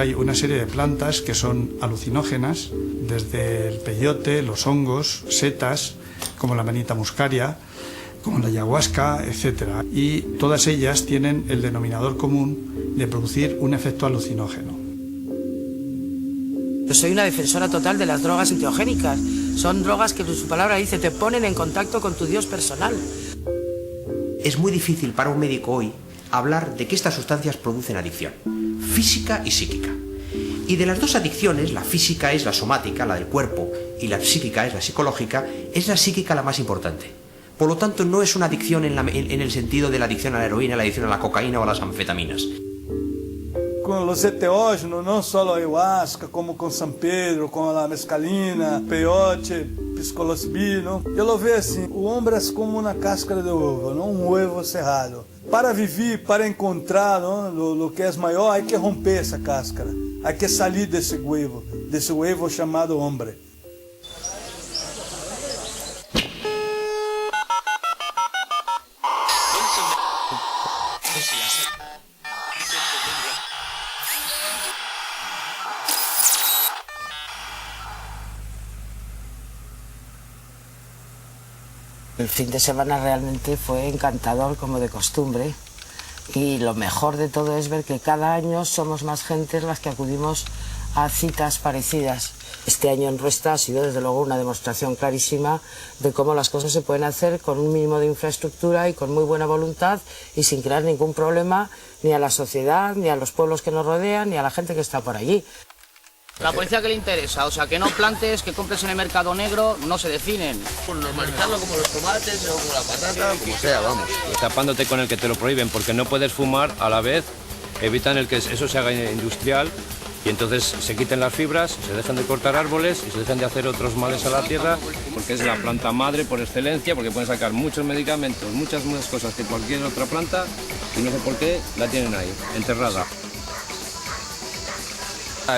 hay una serie de plantas que son alucinógenas, desde el peyote, los hongos, setas, como la manita muscaria, como la ayahuasca, etc. Y todas ellas tienen el denominador común de producir un efecto alucinógeno. Yo soy una defensora total de las drogas enteogénicas. Son drogas que, su palabra dice, te ponen en contacto con tu Dios personal. Es muy difícil para un médico hoy hablar de que estas sustancias producen adicción, física y psíquica. Y de las dos adicciones, la física es la somática, la del cuerpo, y la psíquica es la psicológica, es la psíquica la más importante. Por lo tanto, no es una adicción en el sentido de la adicción a la heroína, la adicción a la cocaína o a las anfetaminas. Com os enteógenos, não só a ayahuasca, como com San Pedro, com a mescalina, peyote, psilocibina. Eu lo vejo assim, o homem é como uma cáscara de ovo, não um ovo cerrado. Para viver, para encontrar o que é maior, há que romper essa cáscara, há que sair desse ovo chamado homem. El fin de semana realmente fue encantador, como de costumbre, y lo mejor de todo es ver que cada año somos más gentes las que acudimos a citas parecidas. Este año en Ruesta ha sido desde luego una demostración clarísima de cómo las cosas se pueden hacer con un mínimo de infraestructura y con muy buena voluntad y sin crear ningún problema ni a la sociedad, ni a los pueblos que nos rodean, ni a la gente que está por allí. La policía que le interesa, o sea, que no plantes, que compres en el mercado negro, no se definen. Normalizarlo como los tomates o como la patata, como sea, vamos. Tapándote con el que te lo prohíben, porque no puedes fumar, a la vez evitan el que eso se haga industrial y entonces se quiten las fibras, se dejan de cortar árboles y se dejan de hacer otros males a la tierra, porque es la planta madre por excelencia, porque pueden sacar muchos medicamentos, muchas cosas que cualquier otra planta y no sé por qué la tienen ahí, enterrada.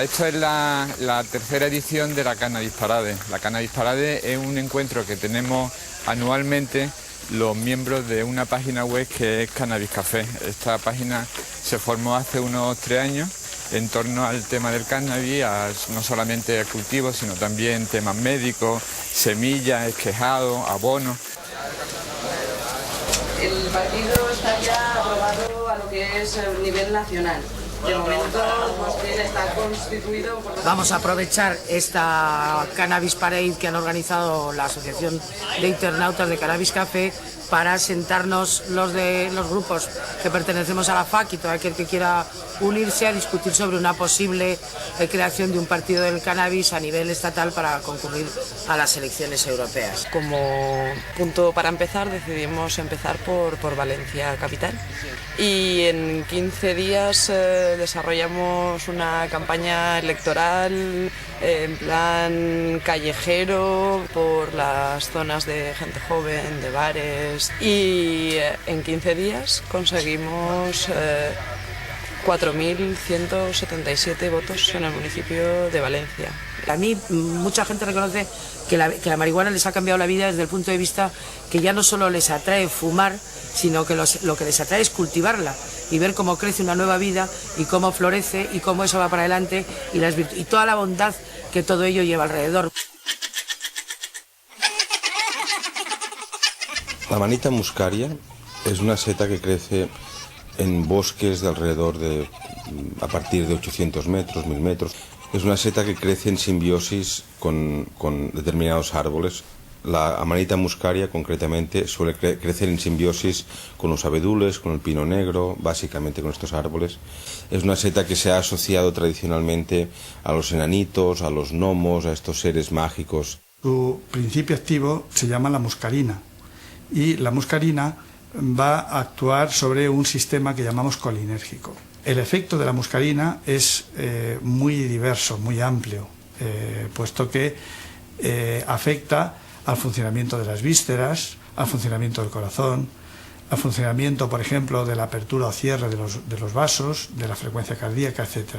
Esta es la tercera edición de la Cannabis Parade. La Cannabis Parade es un encuentro que tenemos anualmente los miembros de una página web que es Cannabis Café. Esta página se formó hace unos 3 años en torno al tema del cannabis, no solamente al cultivo, sino también temas médicos, semillas, esquejado, abono. El partido está ya aprobado a lo que es el nivel nacional. De momento, pues bien, está constituido. Vamos a aprovechar esta Cannabis Parade que han organizado la Asociación de Internautas de Cannabis Café para sentarnos los grupos que pertenecemos a la FAC y todo aquel que quiera unirse a discutir sobre una posible creación de un partido del cannabis a nivel estatal para concurrir a las elecciones europeas. Como punto para empezar, decidimos empezar por Valencia capital. Y en 15 días desarrollamos una campaña electoral en plan callejero por las zonas de gente joven, de bares, y en 15 días conseguimos 4.177 votos en el municipio de Valencia. A mí mucha gente reconoce que la marihuana les ha cambiado la vida desde el punto de vista que ya no solo les atrae fumar, sino que lo que les atrae es cultivarla y ver cómo crece una nueva vida y cómo florece y cómo eso va para adelante y toda la bondad que todo ello lleva alrededor. La manita muscaria es una seta que crece en bosques de alrededor a partir de 800 metros, 1000 metros. Es una seta que crece en simbiosis con determinados árboles. La amanita muscaria, concretamente, suele crecer en simbiosis con los abedules, con el pino negro, básicamente con estos árboles. Es una seta que se ha asociado tradicionalmente a los enanitos, a los gnomos, a estos seres mágicos. Su principio activo se llama la muscarina y la muscarina va a actuar sobre un sistema que llamamos colinérgico. El efecto de la muscarina es muy diverso, muy amplio, puesto que afecta al funcionamiento de las vísceras, al funcionamiento del corazón, al funcionamiento, por ejemplo, de la apertura o cierre de los vasos, de la frecuencia cardíaca, etc.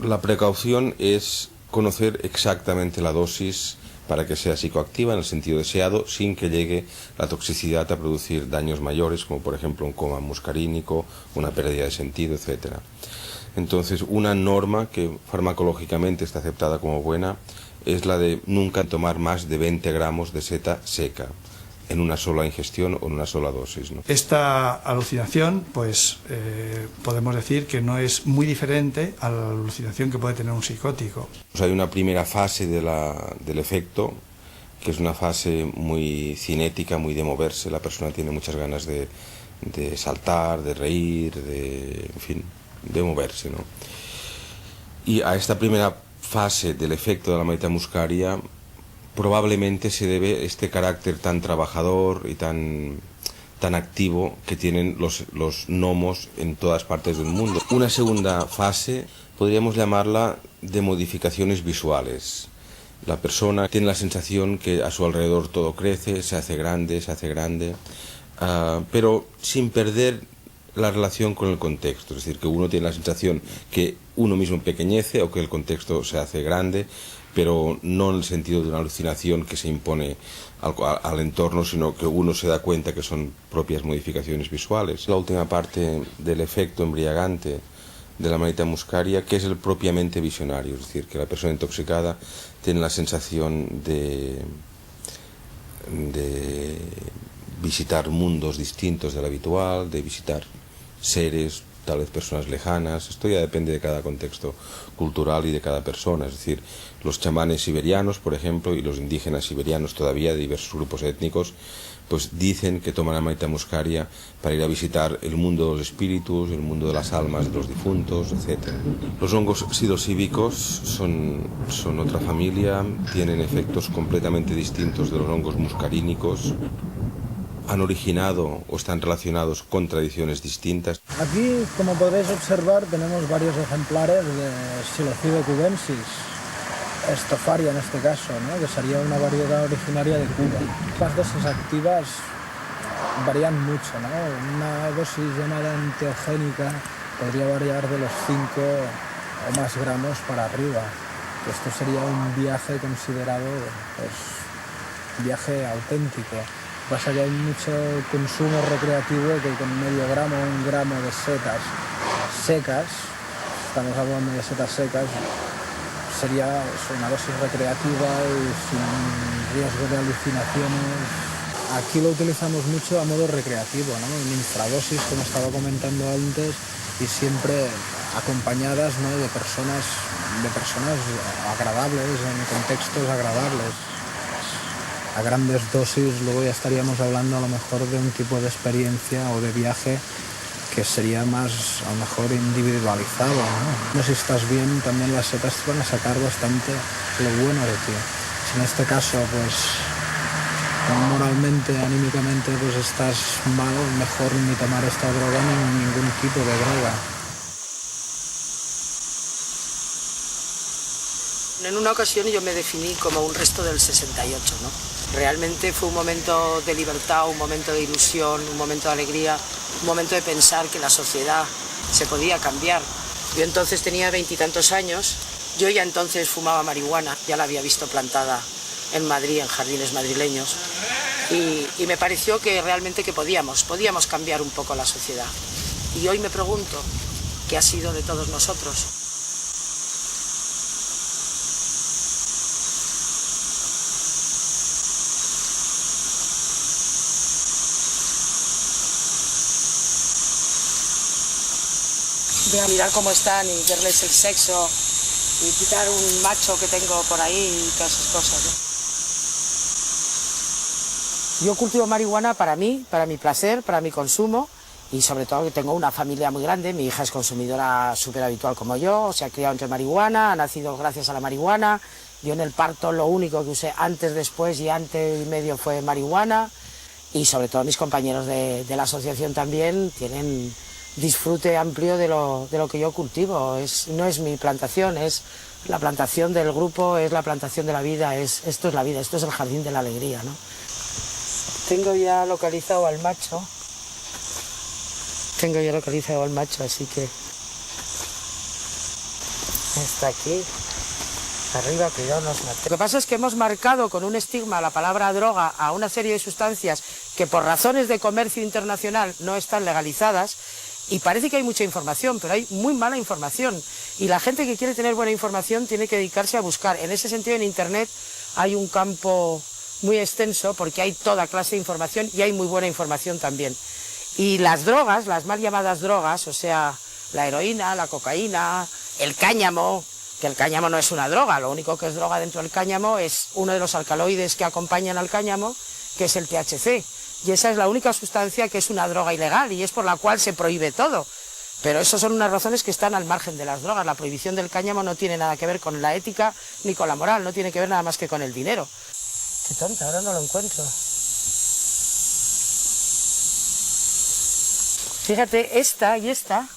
La precaución es conocer exactamente la dosis para que sea psicoactiva en el sentido deseado, sin que llegue la toxicidad a producir daños mayores, como por ejemplo un coma muscarínico, una pérdida de sentido, etc. Entonces, una norma que farmacológicamente está aceptada como buena es la de nunca tomar más de 20 gramos de seta seca en una sola ingestión o en una sola dosis, ¿no? Esta alucinación, pues podemos decir que no es muy diferente a la alucinación que puede tener un psicótico. Pues hay una primera fase del efecto, que es una fase muy cinética, muy de moverse. La persona tiene muchas ganas de saltar, de reír, en fin, de moverse, ¿no? Y a esta primera fase del efecto de la manita muscaria probablemente se debe este carácter tan trabajador y tan activo que tienen los gnomos en todas partes del mundo. Una segunda fase podríamos llamarla de modificaciones visuales. La persona tiene la sensación que a su alrededor todo crece, se hace grande, pero sin perder la relación con el contexto. Es decir, que uno tiene la sensación que uno mismo empequeñece o que el contexto se hace grande, pero no en el sentido de una alucinación que se impone al entorno, sino que uno se da cuenta que son propias modificaciones visuales. La última parte del efecto embriagante de la manita muscaria, que es el propiamente visionario, es decir, que la persona intoxicada tiene la sensación de visitar mundos distintos del habitual, de visitar seres, tal vez personas lejanas. Esto ya depende de cada contexto cultural y de cada persona. Es decir, los chamanes siberianos, por ejemplo, y los indígenas siberianos todavía de diversos grupos étnicos, pues dicen que toman la manita muscaria para ir a visitar el mundo de los espíritus, el mundo de las almas de los difuntos, etc. Los hongos psilocíbicos son otra familia, tienen efectos completamente distintos de los hongos muscarínicos. Han originado o están relacionados con tradiciones distintas. Aquí, como podréis observar, tenemos varios ejemplares de Psilocybe cubensis, estofaria en este caso, ¿no? Que sería una variedad originaria de Cuba. Las dosis activas varían mucho, ¿no? Una dosis llamada enteogénica podría variar de los 5 o más gramos para arriba. Esto sería un viaje considerado, pues, viaje auténtico. Pasa que hay mucho consumo recreativo que con medio gramo o 1 gramo de setas secas, estamos hablando de setas secas, sería una dosis recreativa y sin riesgo de alucinaciones. Aquí lo utilizamos mucho a modo recreativo, ¿no? En infradosis, como estaba comentando antes, y siempre acompañadas, ¿no? de personas agradables, en contextos agradables. A grandes dosis luego ya estaríamos hablando a lo mejor de un tipo de experiencia o de viaje que sería más a lo mejor individualizado, ¿no? Si estás bien, también las setas te van a sacar bastante lo bueno de ti. Si en este caso pues moralmente, anímicamente pues estás mal, mejor ni tomar esta droga ni ningún tipo de droga. En una ocasión yo me definí como un resto del 68, ¿no? Realmente fue un momento de libertad, un momento de ilusión, un momento de alegría, un momento de pensar que la sociedad se podía cambiar. Yo entonces tenía 20 y tantos años, yo ya entonces fumaba marihuana, ya la había visto plantada en Madrid, en jardines madrileños, y me pareció que realmente que podíamos cambiar un poco la sociedad. Y hoy me pregunto, ¿qué ha sido de todos nosotros? A mirar cómo están y verles el sexo y quitar un macho que tengo por ahí y todas esas cosas, ¿no? Yo cultivo marihuana para mí, para mi placer, para mi consumo y sobre todo que tengo una familia muy grande. Mi hija es consumidora súper habitual como yo, se ha criado entre marihuana, ha nacido gracias a la marihuana. Yo en el parto lo único que usé antes, después y antes y medio fue marihuana y sobre todo mis compañeros de la asociación también tienen disfrute amplio de lo que yo cultivo. No es mi plantación, es la plantación del grupo, es la plantación de la vida, esto es la vida, esto es el jardín de la alegría, ¿no? Tengo ya localizado al macho, así que está aquí, arriba, cuidado, nos mate. Lo que pasa es que hemos marcado con un estigma la palabra droga a una serie de sustancias que por razones de comercio internacional no están legalizadas. Y parece que hay mucha información, pero hay muy mala información. Y la gente que quiere tener buena información tiene que dedicarse a buscar. En ese sentido, en Internet hay un campo muy extenso porque hay toda clase de información y hay muy buena información también. Y las drogas, las mal llamadas drogas, o sea, la heroína, la cocaína, el cáñamo, que el cáñamo no es una droga, lo único que es droga dentro del cáñamo es uno de los alcaloides que acompañan al cáñamo, que es el THC. Y esa es la única sustancia que es una droga ilegal y es por la cual se prohíbe todo. Pero esas son unas razones que están al margen de las drogas. La prohibición del cáñamo no tiene nada que ver con la ética ni con la moral, no tiene que ver nada más que con el dinero. Qué tonta, ahora no lo encuentro. Fíjate, esta y esta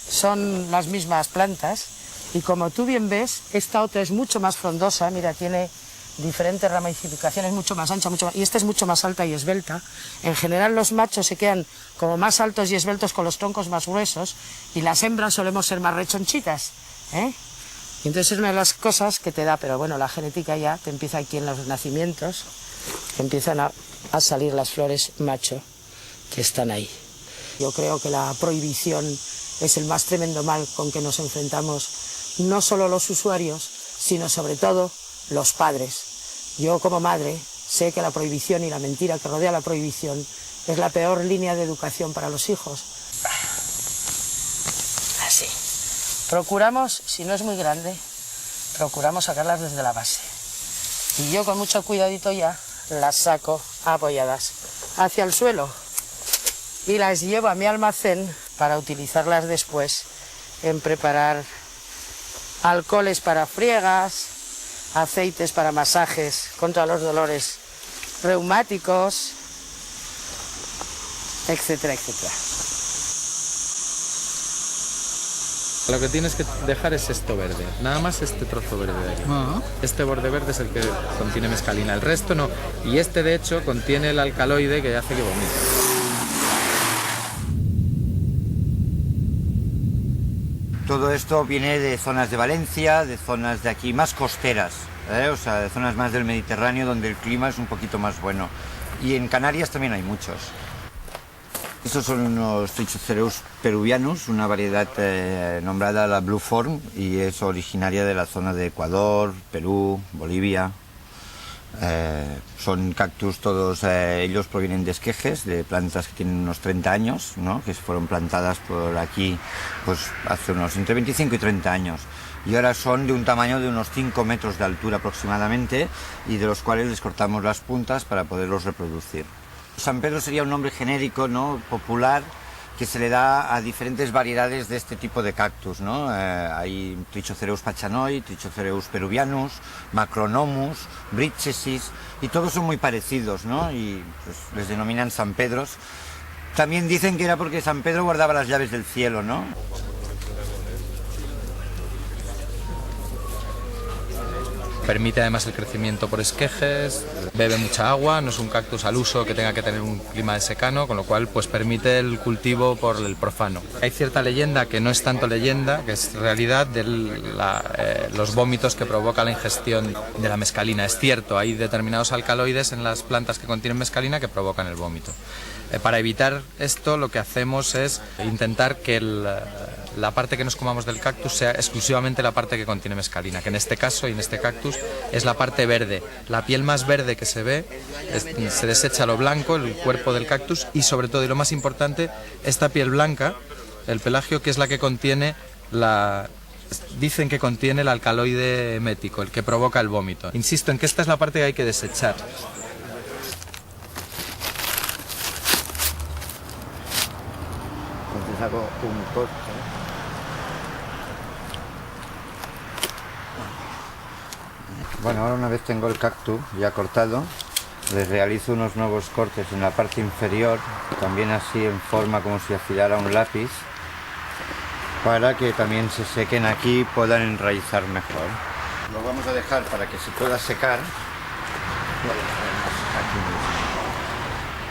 son las mismas plantas y como tú bien ves, esta otra es mucho más frondosa, mira, tiene diferentes ramificaciones, mucho más ancha, y esta es mucho más alta y esbelta. En general los machos se quedan como más altos y esbeltos con los troncos más gruesos y las hembras solemos ser más rechonchitas, ¿eh? Y entonces es una de las cosas que te da, pero bueno, la genética ya te empieza aquí en los nacimientos, empiezan a salir las flores macho que están ahí. Yo creo que la prohibición es el más tremendo mal con que nos enfrentamos, no solo los usuarios, sino sobre todo los padres. Yo como madre sé que la prohibición y la mentira que rodea la prohibición es la peor línea de educación para los hijos. Así. Procuramos, si no es muy grande, procuramos sacarlas desde la base. Y yo con mucho cuidadito ya las saco apoyadas hacia el suelo y las llevo a mi almacén para utilizarlas después en preparar alcoholes para friegas, aceites para masajes contra los dolores reumáticos, etcétera, etcétera. Lo que tienes que dejar es esto verde, nada más este trozo verde de aquí. Este borde verde es el que contiene mescalina, el resto no. Y este de hecho contiene el alcaloide que hace que vomite. Todo esto viene de zonas de Valencia, de zonas de aquí más costeras, o sea, de zonas más del Mediterráneo donde el clima es un poquito más bueno. Y en Canarias también hay muchos. Estos son unos Trichocereus peruvianus, una variedad nombrada la Blue Form y es originaria de la zona de Ecuador, Perú, Bolivia. Son cactus, todos ellos provienen de esquejes, de plantas que tienen unos 30 años, ¿no? Que fueron plantadas por aquí pues, hace unos entre 25 y 30 años. Y ahora son de un tamaño de unos 5 metros de altura aproximadamente y de los cuales les cortamos las puntas para poderlos reproducir. San Pedro sería un nombre genérico, ¿no? Popular, que se le da a diferentes variedades de este tipo de cactus, ¿no? Hay Trichocereus pachanoi, Trichocereus peruvianus, Macronomus, Britchesis, y todos son muy parecidos, ¿no? Y pues, les denominan San Pedros. También dicen que era porque San Pedro guardaba las llaves del cielo, ¿no? Permite además el crecimiento por esquejes, bebe mucha agua, no es un cactus al uso que tenga que tener un clima de secano, con lo cual pues permite el cultivo por el profano. Hay cierta leyenda que no es tanto leyenda, que es realidad de los vómitos que provoca la ingestión de la mescalina. Es cierto, hay determinados alcaloides en las plantas que contienen mescalina que provocan el vómito. Para evitar esto lo que hacemos es intentar que la parte que nos comamos del cactus sea exclusivamente la parte que contiene mescalina, que en este caso y en este cactus es la parte verde. La piel más verde que se ve, se desecha lo blanco, el cuerpo del cactus y sobre todo, y lo más importante, esta piel blanca, el pelagio, que es la que contiene dicen que contiene el alcaloide emético, el que provoca el vómito. Insisto en que esta es la parte que hay que desechar. Entonces hago un corte. Bueno, ahora una vez tengo el cactus ya cortado, les realizo unos nuevos cortes en la parte inferior, también así en forma como si afilara un lápiz, para que también se sequen aquí y puedan enraizar mejor. Lo vamos a dejar para que se pueda secar.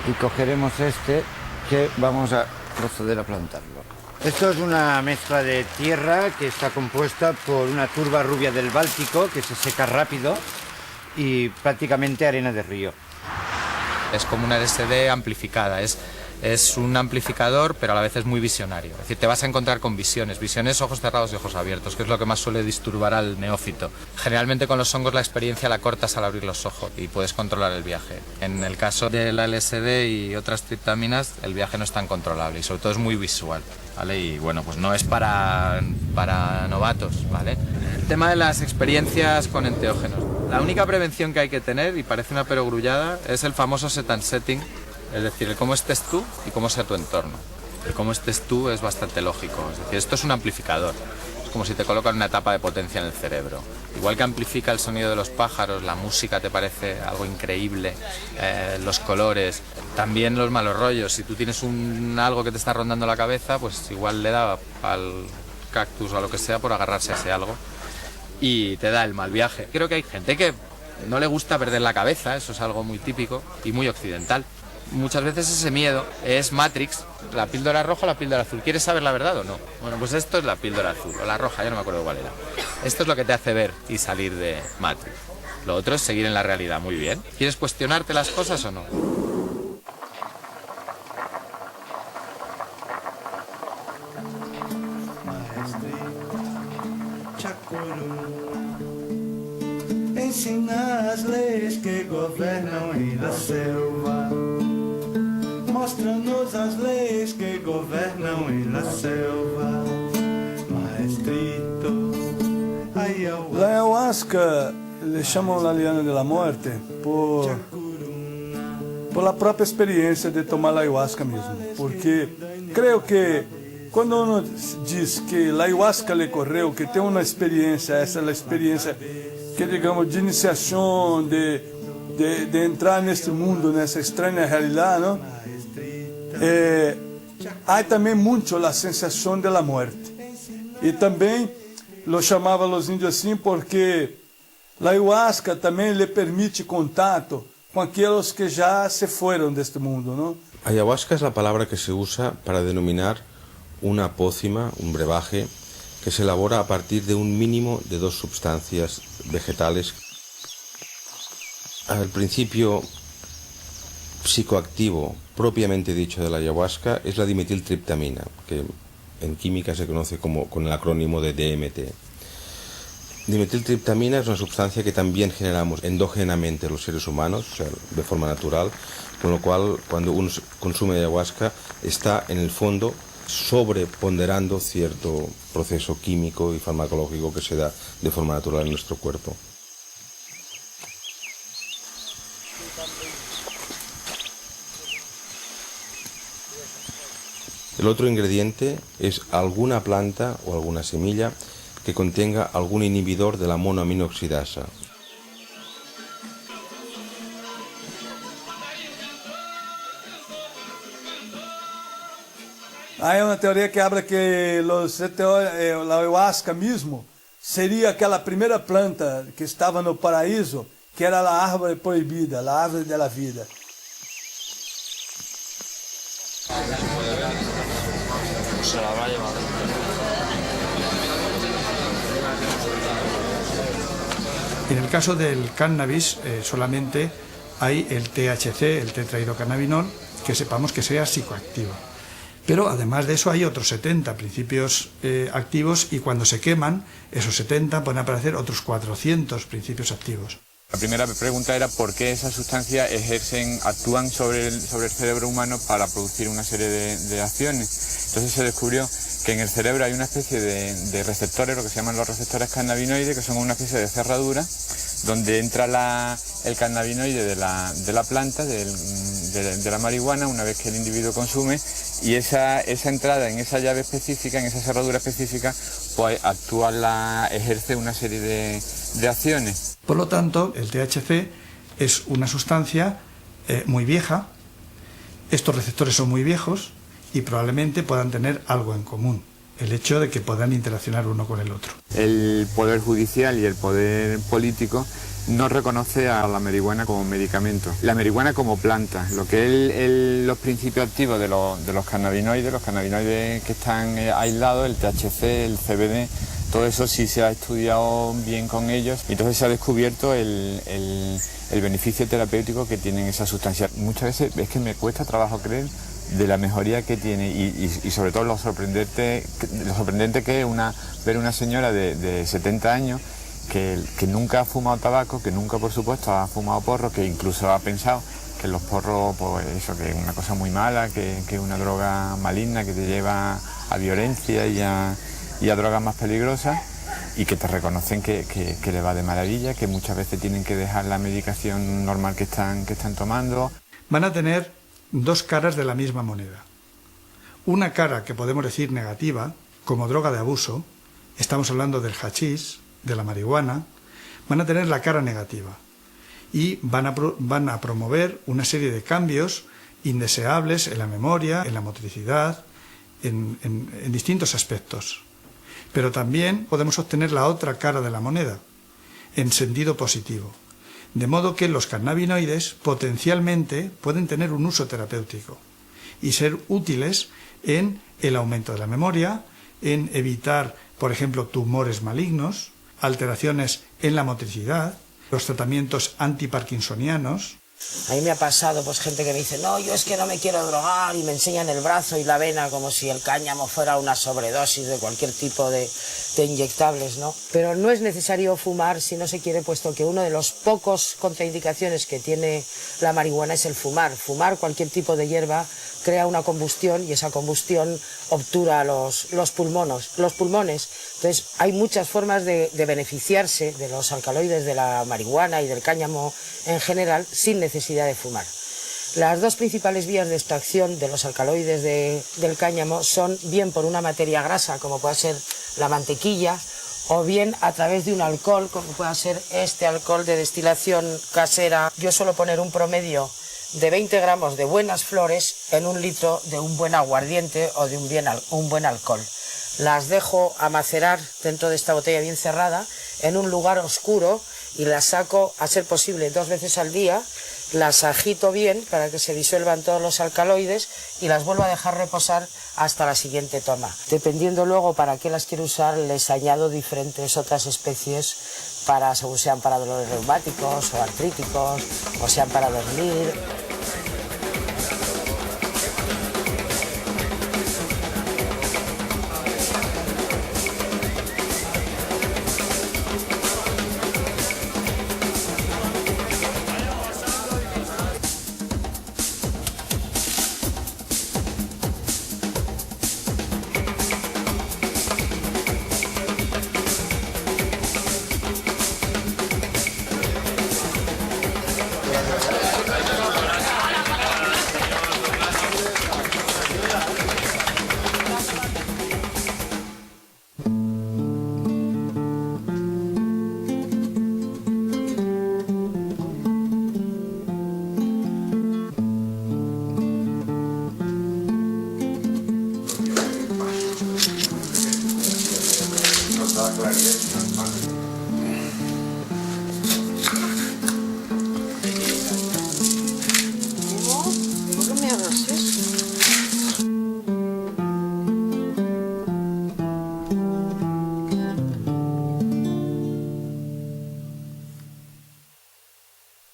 Y cogeremos este que vamos a proceder a plantarlo. Esto es una mezcla de tierra que está compuesta por una turba rubia del Báltico que se seca rápido y prácticamente arena de río. Es como una LSD amplificada, Es un amplificador, pero a la vez es muy visionario. Es decir, te vas a encontrar con visiones, ojos cerrados y ojos abiertos, que es lo que más suele disturbar al neófito. Generalmente con los hongos la experiencia la cortas al abrir los ojos y puedes controlar el viaje. En el caso de la LSD y otras triptaminas, el viaje no es tan controlable y sobre todo es muy visual, ¿vale? Y bueno, pues no es para novatos, ¿vale? El tema de las experiencias con enteógenos. La única prevención que hay que tener, y parece una perogrullada, es el famoso set and setting. Es decir, el cómo estés tú y cómo sea tu entorno. El cómo estés tú es bastante lógico. Es decir, esto es un amplificador. Es como si te colocan una tapa de potencia en el cerebro. Igual que amplifica el sonido de los pájaros, la música te parece algo increíble, los colores, también los malos rollos. Si tú tienes algo que te está rondando la cabeza, pues igual le da al cactus o a lo que sea por agarrarse a ese algo y te da el mal viaje. Creo que hay gente que no le gusta perder la cabeza, eso es algo muy típico y muy occidental. Muchas veces ese miedo es Matrix, la píldora roja o la píldora azul. ¿Quieres saber la verdad o no? Bueno, pues esto es la píldora azul, o la roja, ya no me acuerdo cuál era. Esto es lo que te hace ver y salir de Matrix. Lo otro es seguir en la realidad, muy bien. ¿Quieres cuestionarte las cosas o no? Ensina as leis que governam em la selva. Mostra-nos as leis que governam em la selva. Maestrito, La ayahuasca le llaman la liana de la muerte por la própria experiência de tomar a ayahuasca mesmo. Porque creio que quando uno diz que a ayahuasca lhe correu, que tem uma experiência, essa é a experiência que digamos de iniciação, de entrar neste mundo, nessa estranha realidade, não? Há também muito a sensação da morte. E também lo chamavam os índios assim porque a ayahuasca também lhe permite contato com aqueles que já se foram deste mundo, não? Ayahuasca es la palabra que se usa para denominar una pócima, un brebaje, que se elabora a partir de un mínimo de 2 sustancias vegetales. Al principio psicoactivo propiamente dicho de la ayahuasca es la dimetiltriptamina, que en química se conoce con el acrónimo de DMT. Dimetiltriptamina es una sustancia que también generamos endógenamente los seres humanos, o sea, de forma natural, con lo cual cuando uno consume ayahuasca está en el fondo sobreponderando cierto proceso químico y farmacológico que se da de forma natural en nuestro cuerpo. El otro ingrediente es alguna planta o alguna semilla que contenga algún inhibidor de la monoaminoxidasa. Há uma teoria que habla que a ayahuasca mesmo seria aquela primeira planta que estava no paraíso, que era a árvore proibida, a árvore da vida. Se la habrá llevado. En el caso del cannabis solamente hay el THC, el tetrahidrocannabinol, que sepamos que sea psicoactivo. Pero además de eso hay otros 70 principios activos y cuando se queman, esos 70 pueden aparecer otros 400 principios activos. La primera pregunta era por qué esas sustancias actúan sobre el cerebro humano para producir una serie de acciones. Entonces se descubrió que en el cerebro hay una especie de receptores, lo que se llaman los receptores cannabinoides, que son una especie de cerradura donde entra el cannabinoide de la planta, de la marihuana, una vez que el individuo consume, y esa entrada en esa llave específica, en esa cerradura específica, pues ejerce una serie de acciones. Por lo tanto, el THC es una sustancia muy vieja, estos receptores son muy viejos y probablemente puedan tener algo en común, el hecho de que puedan interaccionar uno con el otro. El Poder Judicial y el Poder Político no reconoce a la marihuana como medicamento, la marihuana como planta. Lo que es los principios activos de los cannabinoides que están aislados, el THC, el CBD, todo eso sí se ha estudiado bien con ellos y entonces se ha descubierto el beneficio terapéutico que tienen esas sustancias. Muchas veces es que me cuesta trabajo creer de la mejoría que tiene y sobre todo lo sorprendente que es ver una señora de 70 años que nunca ha fumado tabaco, que nunca por supuesto ha fumado porro, que incluso ha pensado que los porros, pues eso, que es una cosa muy mala, que es una droga maligna que te lleva a violencia y a drogas más peligrosas, y que te reconocen que le va de maravilla, que muchas veces tienen que dejar la medicación normal que están tomando. Van a tener dos caras de la misma moneda. Una cara que podemos decir negativa, como droga de abuso, estamos hablando del hachís, de la marihuana, van a tener la cara negativa y van a promover una serie de cambios indeseables en la memoria, en la motricidad, en distintos aspectos. Pero también podemos obtener la otra cara de la moneda, en sentido positivo. De modo que los cannabinoides potencialmente pueden tener un uso terapéutico y ser útiles en el aumento de la memoria, en evitar, por ejemplo, tumores malignos, alteraciones en la motricidad, los tratamientos antiparkinsonianos. A mí me ha pasado pues gente que me dice, no, yo es que no me quiero drogar, y me enseñan el brazo y la vena como si el cáñamo fuera una sobredosis de cualquier tipo de inyectables, ¿no? Pero no es necesario fumar si no se quiere, puesto que uno de los pocos contraindicaciones que tiene la marihuana es el fumar. Fumar cualquier tipo de hierba crea una combustión y esa combustión obtura los pulmones. Entonces hay muchas formas de beneficiarse de los alcaloides de la marihuana y del cáñamo en general sin necesidad de fumar. Las dos principales vías de extracción de los alcaloides del cáñamo son bien por una materia grasa, como puede ser la mantequilla, o bien a través de un alcohol, como puede ser este alcohol de destilación casera. Yo suelo poner un promedio de 20 gramos de buenas flores en 1 litro de un buen aguardiente o de un buen alcohol. Las dejo a macerar dentro de esta botella bien cerrada en un lugar oscuro y las saco, a ser posible, 2 veces al día. Las agito bien para que se disuelvan todos los alcaloides y las vuelvo a dejar reposar hasta la siguiente toma. Dependiendo luego para qué las quiero usar, les añado diferentes otras especies según sean para dolores reumáticos o artríticos, o sean para dormir.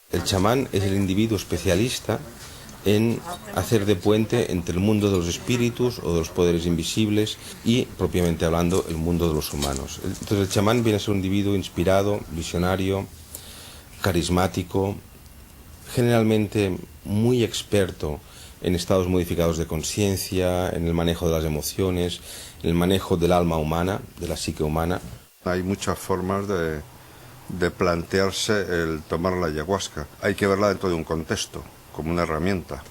El chamán es el individuo especialista en hacer de puente entre el mundo de los espíritus o de los poderes invisibles y, propiamente hablando, el mundo de los humanos. Entonces el chamán viene a ser un individuo inspirado, visionario, carismático, generalmente muy experto en estados modificados de conciencia, en el manejo de las emociones, en el manejo del alma humana, de la psique humana. Hay muchas formas de plantearse el tomar la ayahuasca. Hay que verla dentro de un contexto, como una herramienta.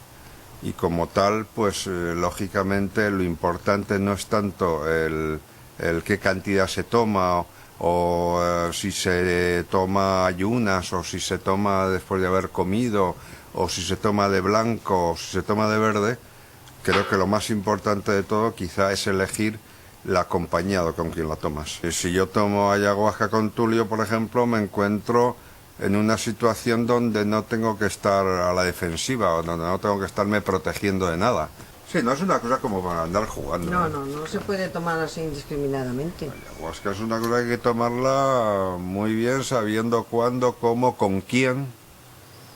Y como tal, pues lógicamente lo importante no es tanto el qué cantidad se toma o si se toma ayunas o si se toma después de haber comido o si se toma de blanco o si se toma de verde. Creo que lo más importante de todo quizá es elegir la acompañado con quien la tomas. Si yo tomo ayahuasca con Tulio, por ejemplo, me encuentro en una situación donde no tengo que estar a la defensiva o donde no tengo que estarme protegiendo de nada. Sí, no es una cosa como para andar jugando. No se puede tomar así indiscriminadamente. La ayahuasca es una cosa que hay que tomarla muy bien, sabiendo cuándo, cómo, con quién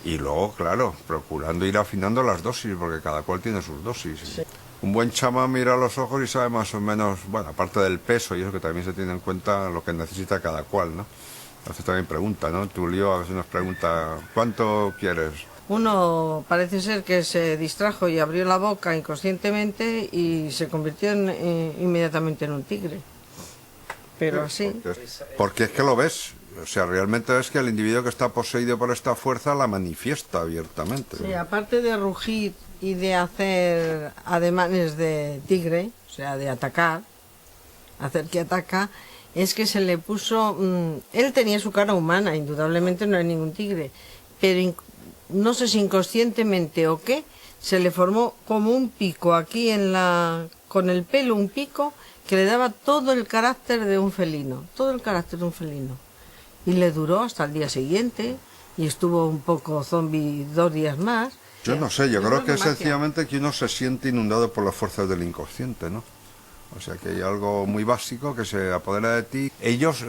Y luego, claro, procurando ir afinando las dosis, porque cada cual tiene sus dosis. Sí. Un buen chamán mira a los ojos y sabe más o menos, bueno, aparte del peso y eso, que también se tiene en cuenta lo que necesita cada cual, ¿no? Entonces también pregunta, ¿no? Tulio a veces nos pregunta, ¿cuánto quieres? Uno parece ser que se distrajo y abrió la boca inconscientemente y se convirtió inmediatamente en un tigre. Pero así. Porque es que lo ves. O sea, realmente es que el individuo que está poseído por esta fuerza la manifiesta abiertamente. Sí, aparte de rugir y de hacer ademanes de tigre, o sea, de atacar, hacer que ataca, es que se le puso... él tenía su cara humana, indudablemente no era ningún tigre, pero no sé si inconscientemente o qué, se le formó como un pico aquí con el pelo, un pico que le daba todo el carácter de un felino, todo el carácter de un felino. Y le duró hasta el día siguiente y estuvo un poco zombie 2 días más. Yo no sé, yo creo que es sencillamente que uno se siente inundado por las fuerzas del inconsciente, ¿no? O sea, que hay algo muy básico que se apodera de ti. Ellos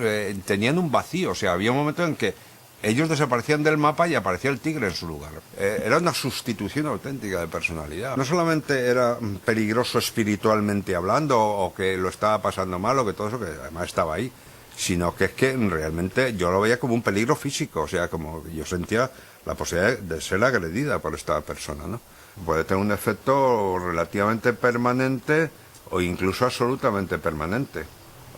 tenían un vacío, o sea, había un momento en que ellos desaparecían del mapa y aparecía el tigre en su lugar. Era una sustitución auténtica de personalidad. No solamente era peligroso espiritualmente hablando, o que lo estaba pasando mal, o que todo eso, que además estaba ahí, sino que es que realmente yo lo veía como un peligro físico, o sea, como yo sentía la posibilidad de ser agredida por esta persona, ¿no? Puede tener un efecto relativamente permanente o incluso absolutamente permanente.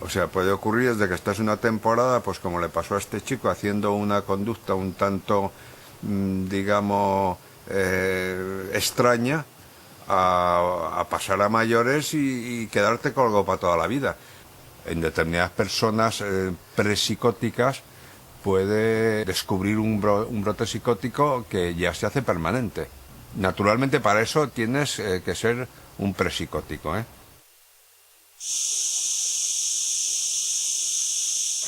O sea, puede ocurrir desde que estás una temporada, pues como le pasó a este chico, haciendo una conducta un tanto, digamos, extraña, a pasar a mayores y quedarte colgado para toda la vida. En determinadas personas prepsicóticas puede descubrir un brote psicótico que ya se hace permanente. Naturalmente para eso tienes que ser un prepsicótico, ¿eh?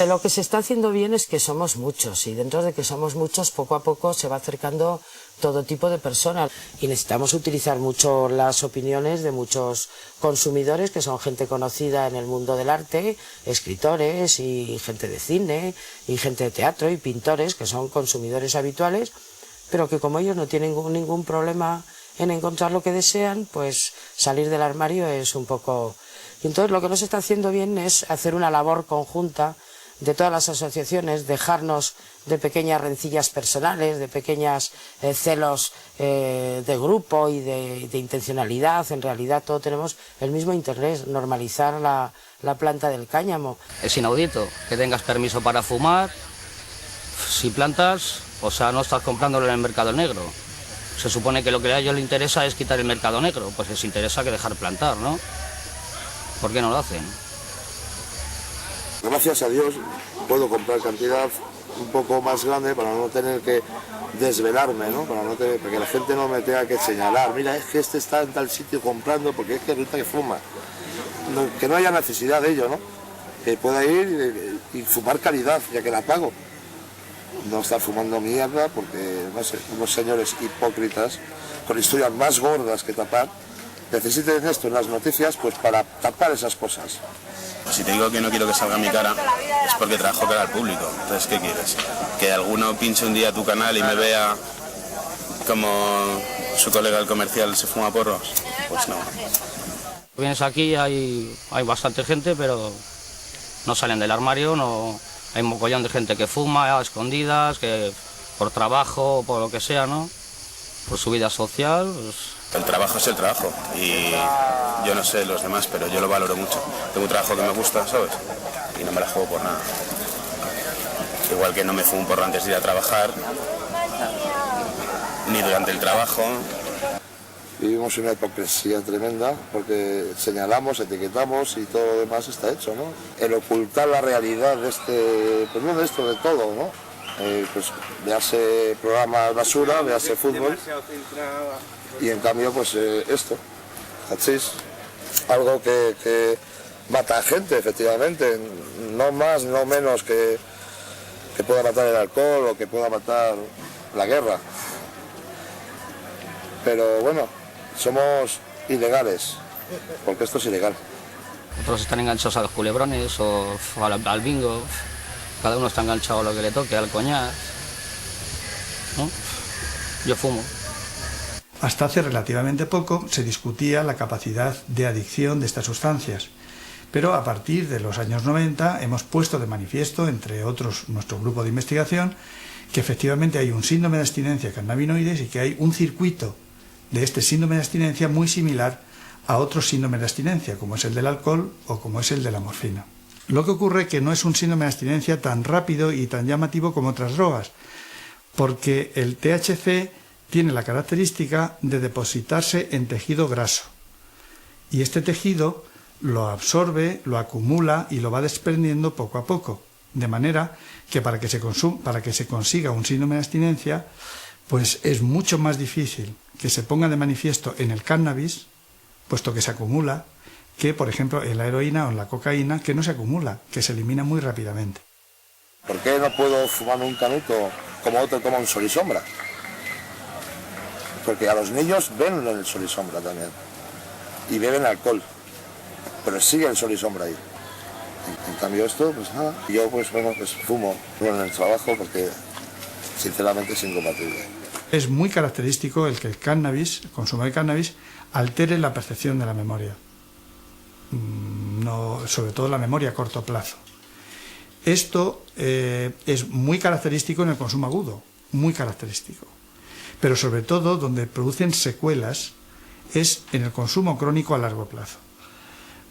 Lo que se está haciendo bien es que somos muchos y dentro de que somos muchos poco a poco se va acercando todo tipo de personas y necesitamos utilizar mucho las opiniones de muchos consumidores que son gente conocida en el mundo del arte, escritores y gente de cine y gente de teatro y pintores que son consumidores habituales, pero que como ellos no tienen ningún problema en encontrar lo que desean, pues salir del armario es un poco... Y entonces lo que no se está haciendo bien es hacer una labor conjunta de todas las asociaciones, dejarnos de pequeñas rencillas personales, de pequeños celos de grupo y de intencionalidad. En realidad todos tenemos el mismo interés, normalizar la planta del cáñamo. Es inaudito que tengas permiso para fumar si plantas, o sea, no estás comprándolo en el mercado negro. Se supone que lo que a ellos les interesa es quitar el mercado negro, pues les interesa que dejar plantar, ¿no? ¿Por qué no lo hacen? Gracias a Dios puedo comprar cantidad un poco más grande para no tener que desvelarme, ¿no? Para que la gente no me tenga que señalar, mira, es que este está en tal sitio comprando porque es que resulta que fuma. Que no haya necesidad de ello, ¿no? Que pueda ir y fumar calidad, ya que la pago. No estar fumando mierda porque, no sé, unos señores hipócritas con historias más gordas que tapar necesiten esto en las noticias pues para tapar esas cosas. Si te digo que no quiero que salga mi cara es porque trabajo cara al público. Entonces, ¿qué quieres? ¿Que alguno pinche un día tu canal y me vea como su colega del comercial se fuma porros? Pues no. Vienes aquí, hay bastante gente, pero no salen del armario, no hay un mogollón de gente que fuma a escondidas, que por trabajo o por lo que sea, ¿no? Por su vida social, pues... El trabajo es el trabajo y yo no sé los demás, pero yo lo valoro mucho. Tengo un trabajo que me gusta, ¿sabes? Y no me la juego por nada. Igual que no me fumo un porro antes de ir a trabajar, ni durante el trabajo. Vivimos una hipocresía tremenda porque señalamos, etiquetamos y todo lo demás está hecho, ¿no? El ocultar la realidad de pues no de esto, de todo, ¿no? Pues véase programas basura, véase fútbol y en cambio pues esto, ¿cachis? Algo que mata a gente, efectivamente, no más, no menos que pueda matar el alcohol o que pueda matar la guerra. Pero bueno, somos ilegales, porque esto es ilegal. Otros están enganchados a los culebrones o al bingo, cada uno está enganchado a lo que le toque, al coñac, ¿no? Yo fumo. Hasta hace relativamente poco se discutía la capacidad de adicción de estas sustancias, pero a partir de los años 90 hemos puesto de manifiesto, entre otros nuestro grupo de investigación, que efectivamente hay un síndrome de abstinencia a cannabinoides y que hay un circuito de este síndrome de abstinencia muy similar a otros síndromes de abstinencia, como es el del alcohol o como es el de la morfina. Lo que ocurre es que no es un síndrome de abstinencia tan rápido y tan llamativo como otras drogas, porque el THC tiene la característica de depositarse en tejido graso. Y este tejido lo absorbe, lo acumula y lo va desprendiendo poco a poco. De manera que para que se consiga un síndrome de abstinencia, pues es mucho más difícil que se ponga de manifiesto en el cannabis, puesto que se acumula, que por ejemplo en la heroína o en la cocaína, que no se acumula, que se elimina muy rápidamente. ¿Por qué no puedo fumarme un canuto como otro toma un sol y sombra? Porque a los niños ven el sol y sombra también. Y beben alcohol. Pero sigue el sol y sombra ahí. En cambio esto, pues nada. Yo pues bueno, pues fumo en el trabajo porque sinceramente es incompatible. Es muy característico el que el cannabis, el consumo de cannabis, altere la percepción de la memoria. No, sobre todo la memoria a corto plazo. Esto es muy característico en el consumo agudo, muy característico. Pero sobre todo donde producen secuelas es en el consumo crónico a largo plazo.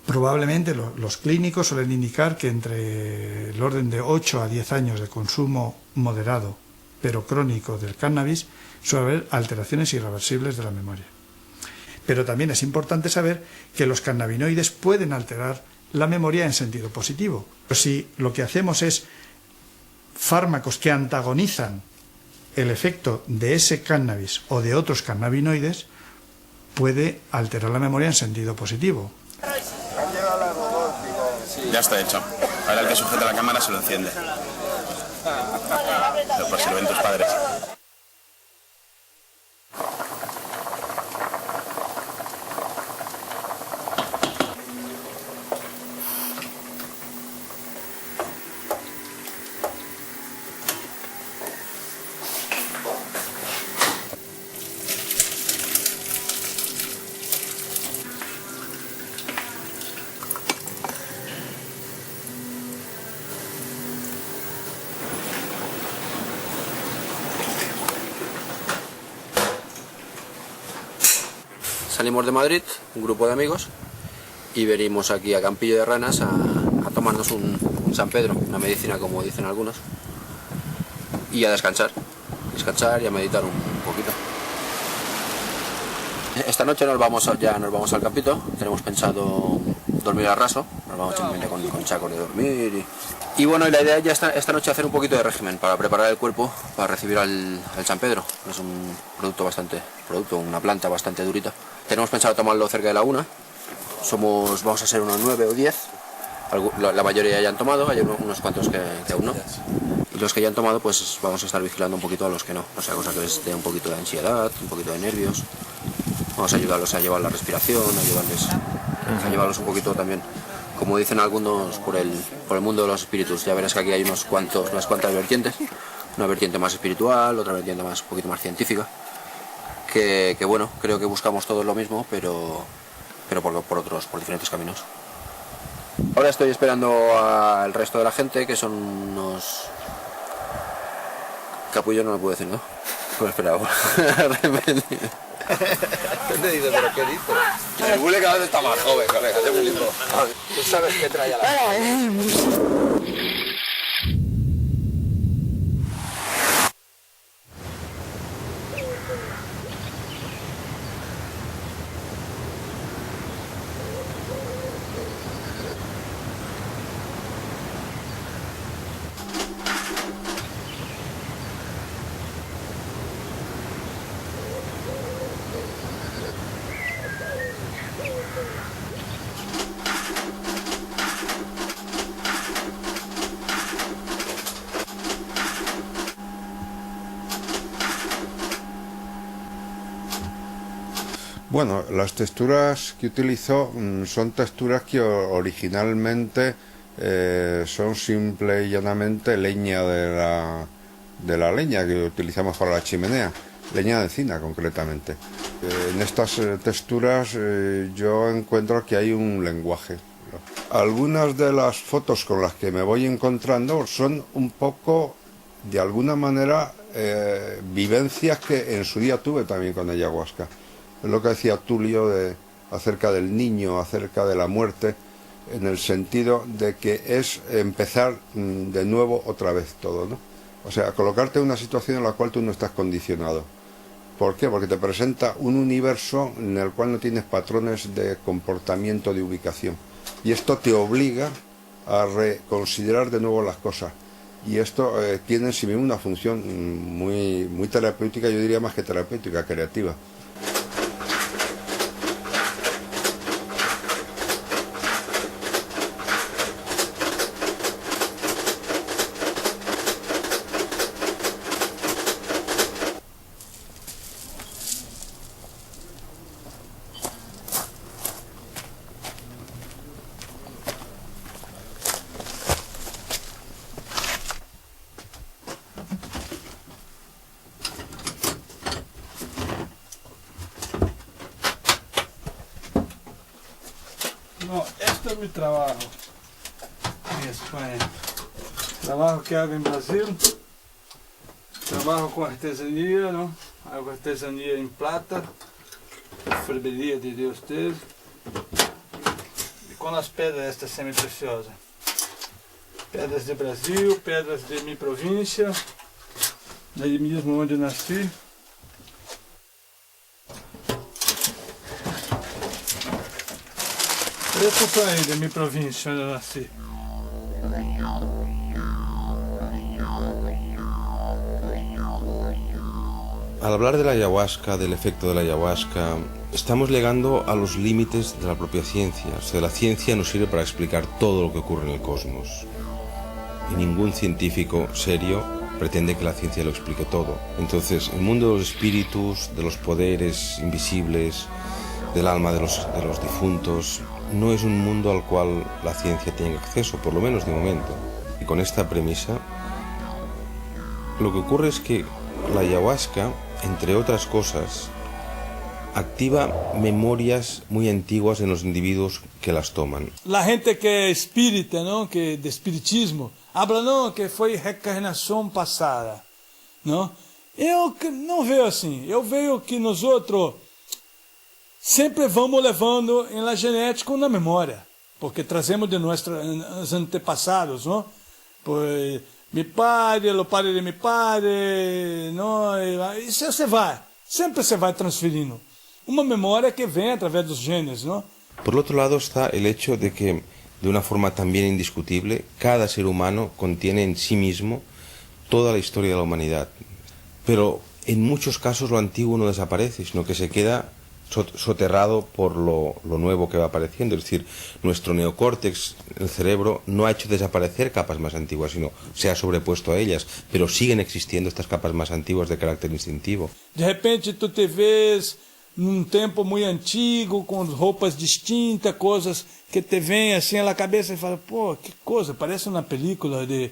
Probablemente los clínicos suelen indicar que entre el orden de 8 a 10 años de consumo moderado pero crónico del cannabis suele haber alteraciones irreversibles de la memoria. Pero también es importante saber que los cannabinoides pueden alterar la memoria en sentido positivo. Pero si lo que hacemos es fármacos que antagonizan el efecto de ese cannabis o de otros cannabinoides, puede alterar la memoria en sentido positivo. Ya está hecho. Ahora el que sujeta la cámara se lo enciende. Pero por si lo ven tus padres. Salimos de Madrid, un grupo de amigos, y venimos aquí a Campillo de Ranas a tomarnos un San Pedro, una medicina como dicen algunos, y a descansar y a meditar un poquito. Esta noche nos vamos al campito, tenemos pensado dormir al raso, nos vamos simplemente con sacos de dormir y bueno, y la idea ya esta noche hacer un poquito de régimen para preparar el cuerpo para recibir al San Pedro. Es un una planta bastante durita. Tenemos pensado tomarlo cerca de la 1. Vamos a ser unos 9 o 10. La mayoría ya han tomado, hay unos cuantos que aún no. Y los que ya han tomado, pues vamos a estar vigilando un poquito a los que no. O sea, cosa que les dé un poquito de ansiedad, un poquito de nervios. Vamos a ayudarlos a llevar la respiración, a llevarlos un poquito también, como dicen algunos, por el mundo de los espíritus. Ya verás que aquí hay unas cuantas vertientes. Una vertiente más espiritual, otra vertiente un poquito más científica. Que bueno, creo que buscamos todos lo mismo, pero por diferentes caminos. Ahora estoy esperando al resto de la gente, que son unos capullos, no lo puedo decir, ¿no? Pues esperaba. ¿Qué te dice? ¿Pero qué dice? El bule cada vez está más joven, colega, te bulico. Tú sabes qué trae a la... Bueno, las texturas que utilizo son texturas que originalmente son simple y llanamente leña de la leña que utilizamos para la chimenea. leña de encina concretamente. En estas texturas yo encuentro que hay un lenguaje. Algunas de las fotos con las que me voy encontrando son un poco, de alguna manera, vivencias que en su día tuve también con ayahuasca. Es lo que decía Tulio acerca del niño, acerca de la muerte, en el sentido de que es empezar de nuevo otra vez todo, ¿no? O sea, colocarte en una situación en la cual tú no estás condicionado. ¿Por qué? Porque te presenta un universo en el cual no tienes patrones de comportamiento, de ubicación. Y esto te obliga a reconsiderar de nuevo las cosas. Y esto tiene en sí mismo una función muy terapéutica, yo diría más que terapéutica, creativa. No, este es mi trabajo en España. Trabajo que hago en Brasil. Trabajo con artesanía, ¿no? Hago artesanía en plata, orfebrería de ustedes. Y con las pedras estas semipreciosas. Pedras de Brasil, pedras de mi provincia, de ahí mismo onde nací. Estos son ahí de mi provincia donde nací. Al hablar de la ayahuasca, del efecto de la ayahuasca, estamos llegando a los límites de la propia ciencia. O sea, la ciencia nos sirve para explicar todo lo que ocurre en el cosmos. Y ningún científico serio pretende que la ciencia lo explique todo. Entonces, el mundo de los espíritus, de los poderes invisibles, del alma de los difuntos, no es un mundo al cual la ciencia tenga acceso, por lo menos de momento. Y con esta premisa, lo que ocurre es que la ayahuasca, entre otras cosas, activa memorias muy antiguas en los individuos que las toman. La gente que es espírita, ¿no? Que de espiritismo, habla, no, que foi reencarnação passada, não? Eu não vejo assim. Eu vejo que nós outros sempre vamos levando em la genética ou na memória, porque trazemos de nossos antepassados, não? Pois mi padre, o padre de mi padre, não? E você vai, sempre se vai transferindo. Uma memória que vem através dos genes, não? Por otro lado está el hecho de que, de una forma también indiscutible, cada ser humano contiene en sí mismo toda la historia de la humanidad. Pero en muchos casos lo antiguo no desaparece, sino que se queda soterrado por lo nuevo que va apareciendo. Es decir, nuestro neocórtex, el cerebro, no ha hecho desaparecer capas más antiguas, sino se ha sobrepuesto a ellas, pero siguen existiendo estas capas más antiguas de carácter instintivo. De repente tú te ves num tempo muito antigo, com roupas distintas, coisas que te vêm assim na cabeça e fala, pô, que coisa, parece uma película de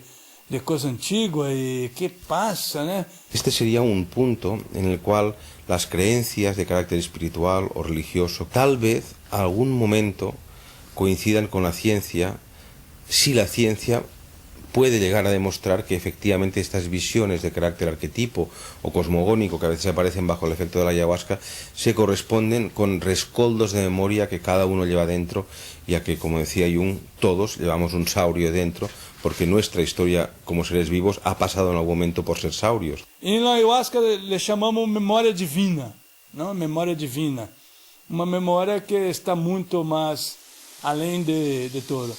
coisa antigua e que pasa, né? Este sería un punto en el cual las creencias de carácter espiritual o religioso tal vez a algún momento coincidan con la ciencia, si la ciencia puede llegar a demostrar que efectivamente estas visiones de carácter arquetipo o cosmogónico que a veces aparecen bajo el efecto de la ayahuasca se corresponden con rescoldos de memoria que cada uno lleva dentro, ya que, como decía Jung, todos llevamos un saurio dentro, porque nuestra historia como seres vivos ha pasado en algún momento por ser saurios. En la ayahuasca le chamamos memória divina, não? Memória divina. Uma memória que está muito mais além de todo.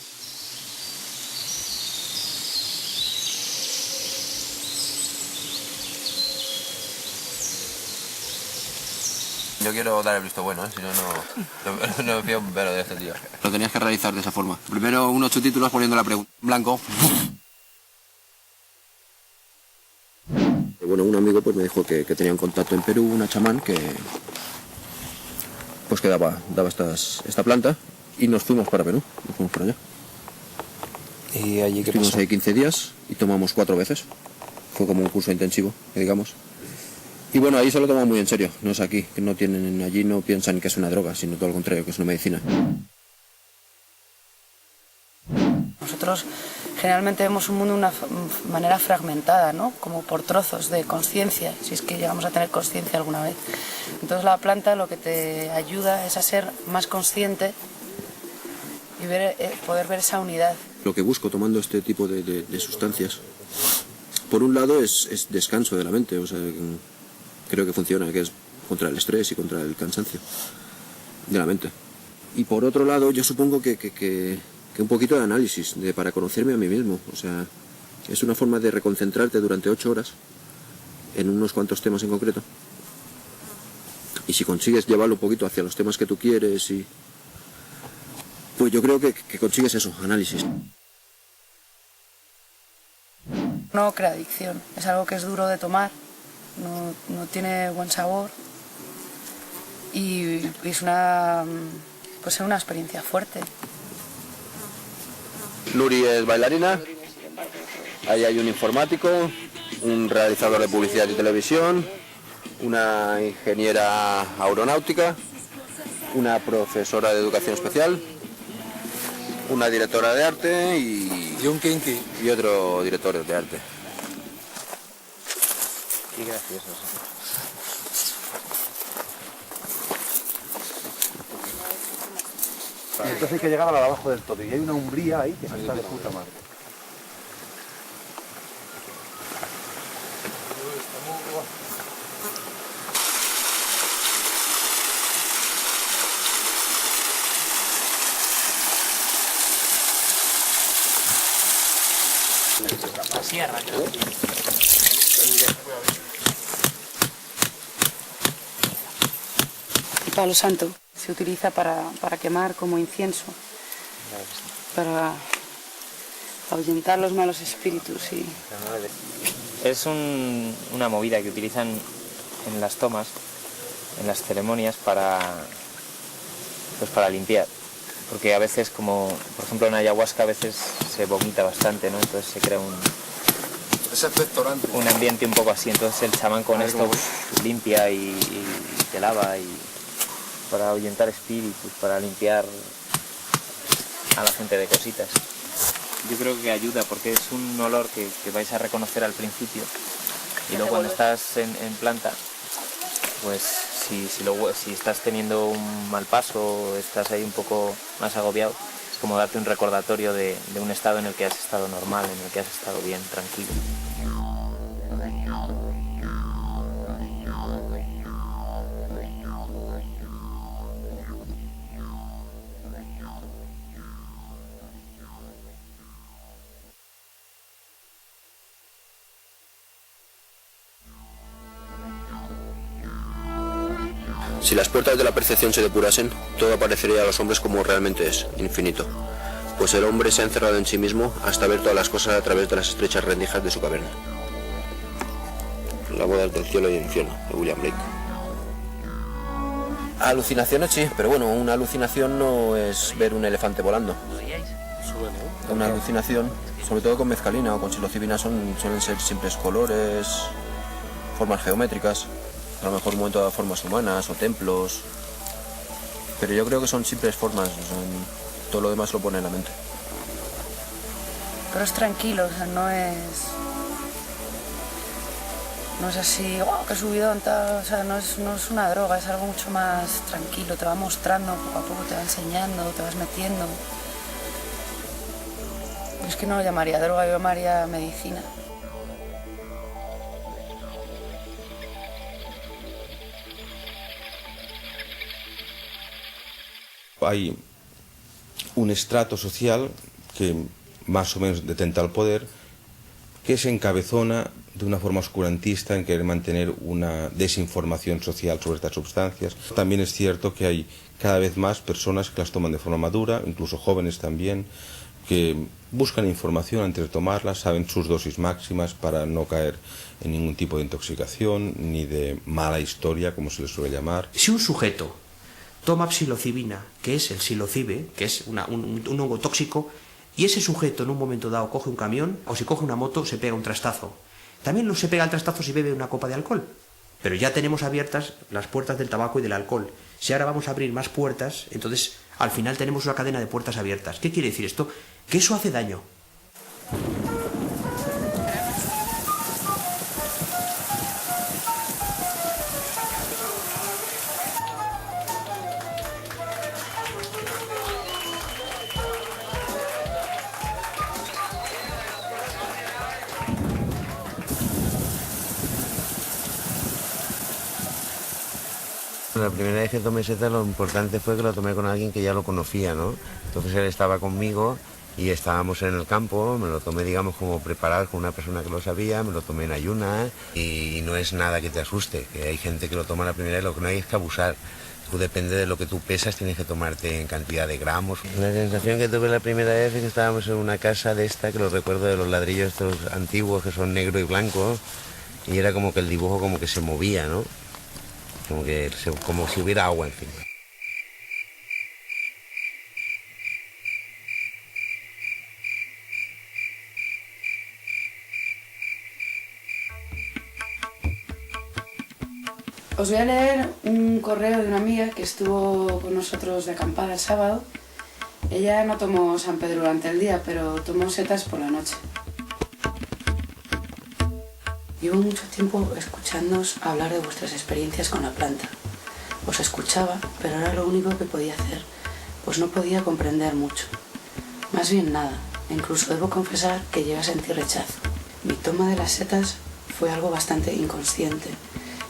Yo quiero dar el visto bueno, si no, no me fío un pelo de este tío. Lo tenías que realizar de esa forma. Primero unos subtítulos poniendo la pregunta en blanco. Bueno, un amigo pues me dijo que tenía un contacto en Perú, una chamán que pues que daba esta planta y nos fuimos para Perú, nos fuimos para allá. ¿Y allí qué Estuvimos pasó? ahí 15 días y tomamos 4 veces. Fue como un curso intensivo, digamos. Y bueno, ahí se lo toman muy en serio, no es aquí, que no tienen, allí no piensan que es una droga, sino todo lo contrario, que es una medicina. Nosotros generalmente vemos un mundo de una manera fragmentada, ¿no? Como por trozos de conciencia, si es que llegamos a tener conciencia alguna vez. Entonces la planta lo que te ayuda es a ser más consciente y poder ver esa unidad. Lo que busco tomando este tipo de sustancias, por un lado es descanso de la mente, o sea, creo que funciona, que es contra el estrés y contra el cansancio de la mente. Y por otro lado, yo supongo que un poquito de análisis, para conocerme a mí mismo, o sea, es una forma de reconcentrarte durante 8 horas en unos cuantos temas en concreto. Y si consigues llevarlo un poquito hacia los temas que tú quieres, pues yo creo que consigues eso, análisis. No crea adicción, es algo que es duro de tomar, no tiene buen sabor y es puede ser una experiencia fuerte. Nuri es bailarina, ahí hay un informático, un realizador de publicidad y televisión, una ingeniera aeronáutica, una profesora de educación especial, una directora de arte y un kinky y otro director de arte. Y graciosos. Y entonces hay que llegar a la de abajo del todo y hay una umbría ahí que está de puta madre. Así arranca. El palo santo se utiliza para quemar como incienso, para ahuyentar los malos espíritus. Es una movida que utilizan en las tomas, en las ceremonias, para limpiar. Porque a veces, como por ejemplo en ayahuasca, a veces se vomita bastante, ¿no? Entonces se crea un ambiente un poco así. Entonces el chamán con esto limpia y te lava, y para ahuyentar espíritus, para limpiar a la gente de cositas. Yo creo que ayuda porque es un olor que vais a reconocer al principio, y luego cuando estás en planta, pues si estás teniendo un mal paso, estás ahí un poco más agobiado, es como darte un recordatorio de un estado en el que has estado normal, en el que has estado bien, tranquilo. Si las puertas de la percepción se depurasen, todo aparecería a los hombres como realmente es, infinito. Pues el hombre se ha encerrado en sí mismo hasta ver todas las cosas a través de las estrechas rendijas de su caverna. La boda del cielo y el infierno, de William Blake. Alucinaciones sí, pero bueno, una alucinación no es ver un elefante volando. Una alucinación, sobre todo con mezcalina o con psilocibina, suelen ser simples colores, formas geométricas. A lo mejor un momento de formas humanas o templos, pero yo creo que son simples formas, todo lo demás lo pone en la mente. Pero es tranquilo, o sea, no es así, oh, qué subidón, o sea, no es una droga, es algo mucho más tranquilo, te va mostrando poco a poco, te va enseñando, te vas metiendo. Es que no lo llamaría droga, yo lo llamaría medicina. Hay un estrato social que más o menos detenta el poder, que se encabezona de una forma oscurantista en querer mantener una desinformación social sobre estas sustancias. También es cierto que hay cada vez más personas que las toman de forma madura, incluso jóvenes también, que buscan información antes de tomarlas, saben sus dosis máximas para no caer en ningún tipo de intoxicación ni de mala historia, como se les suele llamar. Si un sujeto toma psilocibina, que es el psilocibe, que es un hongo tóxico, y ese sujeto en un momento dado coge un camión o si coge una moto se pega un trastazo. También no se pega el trastazo si bebe una copa de alcohol. Pero ya tenemos abiertas las puertas del tabaco y del alcohol. Si ahora vamos a abrir más puertas, entonces al final tenemos una cadena de puertas abiertas. ¿Qué quiere decir esto? Que eso hace daño. La primera vez que tomé setas lo importante fue que lo tomé con alguien que ya lo conocía, ¿no? Entonces él estaba conmigo y estábamos en el campo, me lo tomé, digamos, como preparado con una persona que lo sabía, me lo tomé en ayunas y no es nada que te asuste, que hay gente que lo toma la primera vez, lo que no hay es que abusar. Tú depende de lo que tú pesas, tienes que tomarte en cantidad de gramos. La sensación que tuve la primera vez es que estábamos en una casa de esta, que lo recuerdo de los ladrillos estos antiguos que son negro y blanco, y era como que el dibujo como que se movía, ¿no? Como si hubiera agua encima. Os voy a leer un correo de una amiga que estuvo con nosotros de acampada el sábado. Ella no tomó San Pedro durante el día, pero tomó setas por la noche. Llevo mucho tiempo escuchándoos hablar de vuestras experiencias con la planta. Os escuchaba, pero era lo único que podía hacer, pues no podía comprender mucho. Más bien nada, e incluso debo confesar que llegué a sentir rechazo. Mi toma de las setas fue algo bastante inconsciente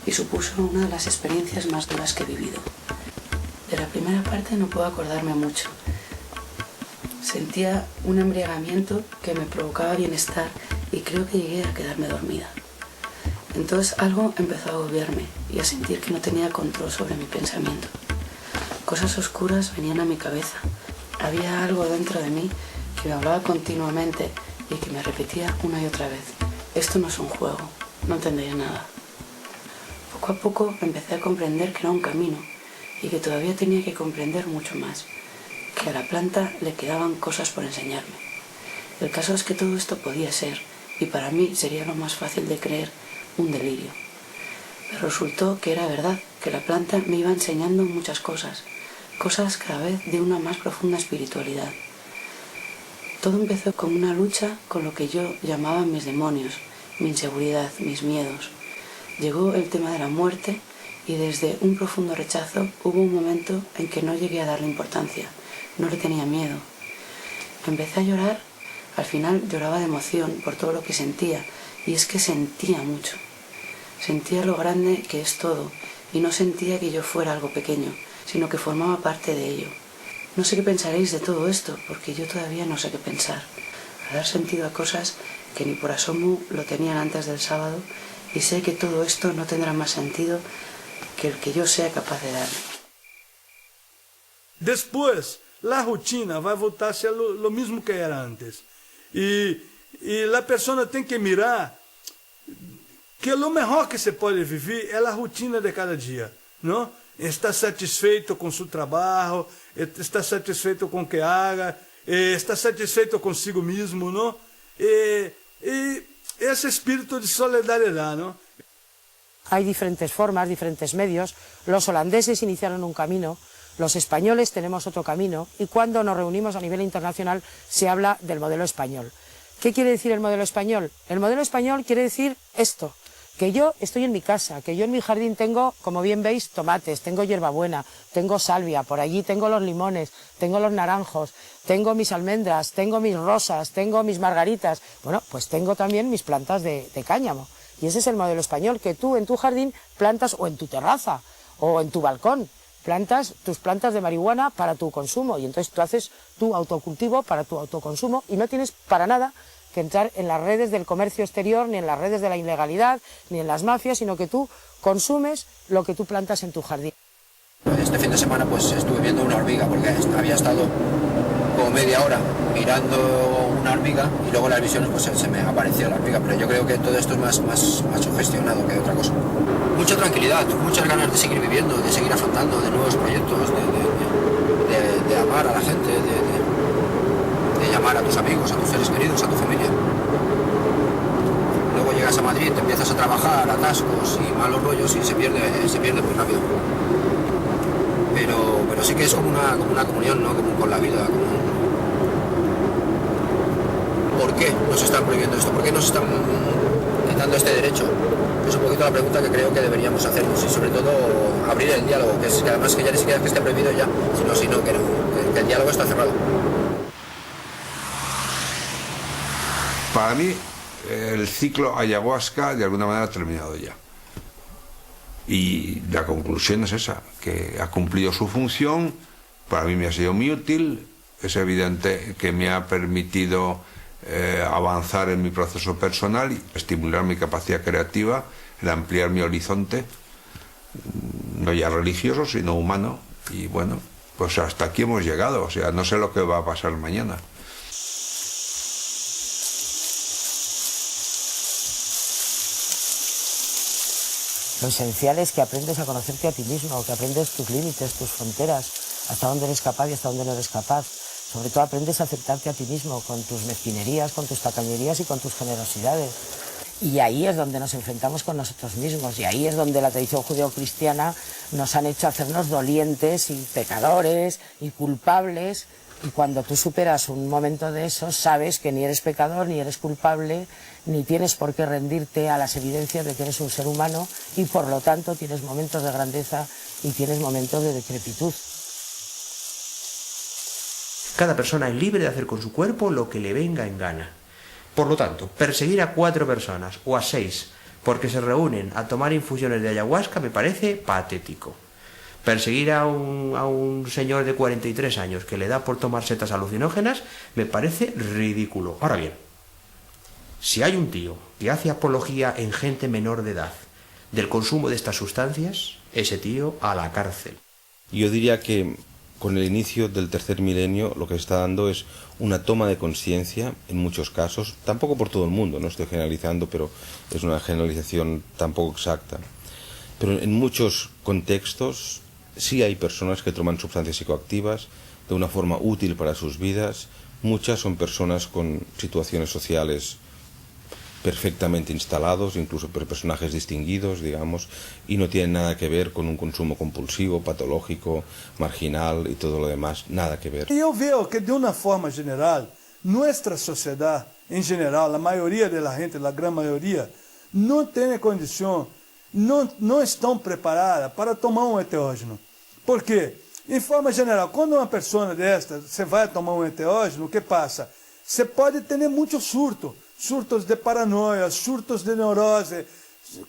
y supuso una de las experiencias más duras que he vivido. De la primera parte no puedo acordarme mucho. Sentía un embriagamiento que me provocaba bienestar y creo que llegué a quedarme dormida. Entonces algo empezó a agobiarme y a sentir que no tenía control sobre mi pensamiento. Cosas oscuras venían a mi cabeza. Había algo dentro de mí que me hablaba continuamente y que me repetía una y otra vez: esto no es un juego, no entendería nada. Poco a poco empecé a comprender que era un camino y que todavía tenía que comprender mucho más, que a la planta le quedaban cosas por enseñarme. El caso es que todo esto podía ser, y para mí sería lo más fácil de creer, un delirio. Pero resultó que era verdad, que la planta me iba enseñando muchas cosas, cosas cada vez de una más profunda espiritualidad. Todo empezó con una lucha con lo que yo llamaba mis demonios, mi inseguridad, mis miedos. Llegó el tema de la muerte y desde un profundo rechazo hubo un momento en que no llegué a darle importancia, no le tenía miedo. Empecé a llorar, al final lloraba de emoción por todo lo que sentía, y es que sentía mucho. Sentía lo grande que es todo y no sentía que yo fuera algo pequeño, sino que formaba parte de ello. No sé qué pensaréis de todo esto, porque yo todavía no sé qué pensar. A dar sentido a cosas que ni por asomo lo tenían antes del sábado, y sé que todo esto no tendrá más sentido que el que yo sea capaz de darle. Después, la rutina vai voltar a ser lo mismo que era antes. E a pessoa tem que mirar que o melhor que se pode viver é a rotina de cada dia, não? Está satisfeito com seu trabalho, está satisfeito com o que haga, está satisfeito consigo mesmo, não? E ese espíritu de solidaridad, ¿no? Hay diferentes formas, diferentes medios. Los holandeses iniciaron un camino, los españoles tenemos otro camino, y cuando nos reunimos a nivel internacional se habla del modelo español. ¿Qué quiere decir el modelo español? El modelo español quiere decir esto: que yo estoy en mi casa, que yo en mi jardín tengo, como bien veis, tomates, tengo hierbabuena, tengo salvia, por allí tengo los limones, tengo los naranjos, tengo mis almendras, tengo mis rosas, tengo mis margaritas. Bueno, pues tengo también mis plantas de cáñamo. Y ese es el modelo español, que tú en tu jardín plantas, o en tu terraza, o en tu balcón, plantas tus plantas de marihuana para tu consumo. Y entonces tú haces tu autocultivo para tu autoconsumo y no tienes para nada que entrar en las redes del comercio exterior, ni en las redes de la ilegalidad, ni en las mafias, sino que tú consumes lo que tú plantas en tu jardín. Este fin de semana pues estuve viendo una hormiga, porque había estado como media hora mirando una hormiga y luego en las visiones pues se me apareció la hormiga, pero yo creo que todo esto es más sugestionado que otra cosa. Mucha tranquilidad, muchas ganas de seguir viviendo, de seguir afrontando de nuevos proyectos, de amar a la gente, de llamar a tus amigos, a tus seres queridos, a tu familia. Luego llegas a Madrid, te empiezas a trabajar, atascos y malos rollos y se pierde muy rápido. Pero sí que es como una comunión, ¿no? Como con la vida. ¿Por qué nos están prohibiendo esto? ¿Por qué nos están quitando este derecho? Es un poquito la pregunta que creo que deberíamos hacernos y sobre todo abrir el diálogo, que además que ya ni siquiera es que esté prohibido ya, sino que el diálogo está cerrado. Para mí, el ciclo ayahuasca de alguna manera ha terminado ya. Y la conclusión es esa, que ha cumplido su función, para mí me ha sido muy útil, es evidente que me ha permitido avanzar en mi proceso personal y estimular mi capacidad creativa, el ampliar mi horizonte, no ya religioso, sino humano. Y bueno, pues hasta aquí hemos llegado, o sea, no sé lo que va a pasar mañana. Lo esencial es que aprendes a conocerte a ti mismo, que aprendes tus límites, tus fronteras, hasta dónde eres capaz y hasta dónde no eres capaz. Sobre todo aprendes a aceptarte a ti mismo, con tus mezquinerías, con tus tacañerías y con tus generosidades. Y ahí es donde nos enfrentamos con nosotros mismos, y ahí es donde la tradición judeocristiana nos han hecho hacernos dolientes y pecadores y culpables. Y cuando tú superas un momento de eso, sabes que ni eres pecador, ni eres culpable, ni tienes por qué rendirte a las evidencias de que eres un ser humano y por lo tanto tienes momentos de grandeza y tienes momentos de decrepitud. Cada persona es libre de hacer con su cuerpo lo que le venga en gana. Por lo tanto, perseguir a 4 personas o a 6 porque se reúnen a tomar infusiones de ayahuasca me parece patético. Perseguir a un señor de 43 años que le da por tomar setas alucinógenas me parece ridículo. Ahora bien, si hay un tío que hace apología en gente menor de edad del consumo de estas sustancias, ese tío a la cárcel. Yo diría que con el inicio del tercer milenio lo que está dando es una toma de conciencia en muchos casos, tampoco por todo el mundo, no estoy generalizando, pero es una generalización tampoco exacta. Pero en muchos contextos sí hay personas que toman sustancias psicoactivas de una forma útil para sus vidas. Muchas son personas con situaciones sociales perfectamente instalados, incluso por personajes distinguidos, digamos, y no tienen nada que ver con un consumo compulsivo, patológico, marginal y todo lo demás, nada que ver. E eu vejo que de uma forma geral, nossa sociedade em geral, a maioria da gente, a grande maioria, não tem condição, não estão preparadas para tomar um enteógeno. Por quê? Em forma geral, quando uma pessoa desta, você vai tomar um enteógeno, o que passa? Você pode ter muito surtos de paranoia, surtos de neurose,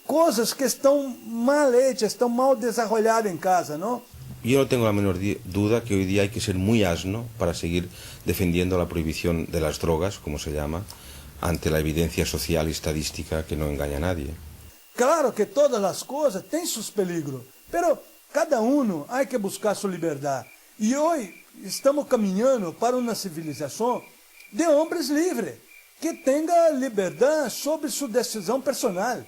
coisas que estão mal hechas, estão mal desarrolladas em casa, não? Yo no tengo la menor duda que hoy día hay que ser muy asno para seguir defendiendo la prohibición de las drogas, como se llama, ante la evidencia social y estadística que no engaña a nadie. Claro que todas as coisas têm seus peligros, pero cada há que buscar sua liberdade. E hoje estamos caminhando para uma civilização de homens livres, que tenha liberdade sobre sua decisão personal.